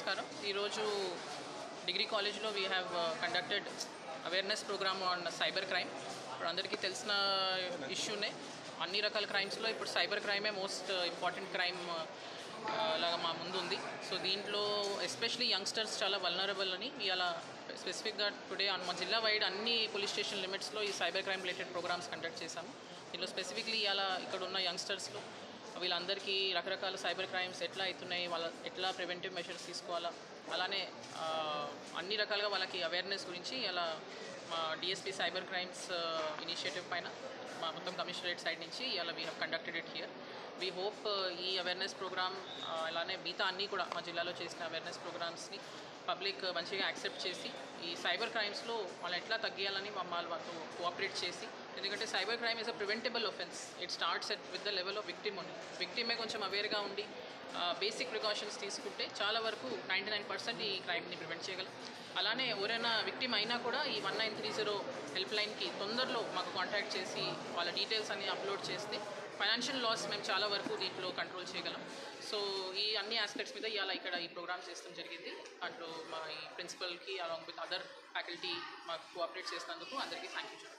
నమస్కారం. ఈరోజు డిగ్రీ కాలేజ్లో we have conducted awareness programme on cyber crime. ఇప్పుడు అందరికీ తెలిసిన ఇష్యూనే. అన్ని రకాల క్రైమ్స్లో ఇప్పుడు సైబర్ క్రైమే మోస్ట్ ఇంపార్టెంట్ క్రైమ్ లాగా మా ముందు ఉంది. సో దీంట్లో ఎస్పెషలీ యంగ్స్టర్స్ చాలా వల్నరబుల్ అని ఇవాళ స్పెసిఫిక్గా టుడే మా జిల్లా వైడ్ అన్ని పోలీస్ స్టేషన్ లిమిట్స్లో ఈ cyber crime related programmes conduct చేశాము. దీనిలో స్పెసిఫిక్లీ ఇవాళ ఇక్కడ ఉన్న యంగ్స్టర్స్లో వీళ్ళందరికీ రకరకాల సైబర్ క్రైమ్స్ ఎట్లా అవుతున్నాయి, వాళ్ళ ఎట్లా ప్రివెంటివ్ మెషర్స్ తీసుకోవాలా, అలానే అన్ని రకాలుగా వాళ్ళకి అవేర్నెస్ గురించి అలా మా డిఎస్పీ సైబర్ క్రైమ్స్ ఇనిషియేటివ్ పైన మా మొత్తం కమిషనరేట్ సైడ్ నుంచి ఇలా we have conducted it here. We hope ఈ అవేర్నెస్ ప్రోగ్రామ్ అలానే మిగతా అన్నీ కూడా మా జిల్లాలో చేసిన అవేర్నెస్ ప్రోగ్రామ్స్ని పబ్లిక్ మంచిగా యాక్సెప్ట్ చేసి ఈ సైబర్ క్రైమ్స్లో వాళ్ళు ఎట్లా తగ్గియాలని మమ్మల్ని వాళ్ళతో కోఆపరేట్ చేసి, ఎందుకంటే cyber crime is a preventable offence. It starts with the level of victim only. విక్టిమే కొంచెం అవేర్గా ఉండి బేసిక్ ప్రికాషన్స్ తీసుకుంటే చాలా వరకు 99% ఈ క్రైమ్ని ప్రివెంట్ చేయగలం. అలానే ఎవరైనా విక్టిమ్ అయినా కూడా ఈ 1930 హెల్ప్ లైన్కి తొందరలో మాకు కాంటాక్ట్ చేసి వాళ్ళ డీటెయిల్స్ అన్ని అప్లోడ్ చేస్తే ఫైనాన్షియల్ లాస్ మేము చాలా వరకు దీంట్లో కంట్రోల్ చేయగలం. సో ఈ అన్ని ఆస్పెక్ట్స్ మీద ఇలా ఇక్కడ ఈ ప్రోగ్రామ్ చేస్తాం జరిగింది. దాంట్లో మా ఈ ప్రిన్సిపల్కి అలాంగ్ విత్ అదర్ ఫ్యాకల్టీ మాకు కోఆపరేట్ చేసినందుకు అందరికీ థ్యాంక్ యూ.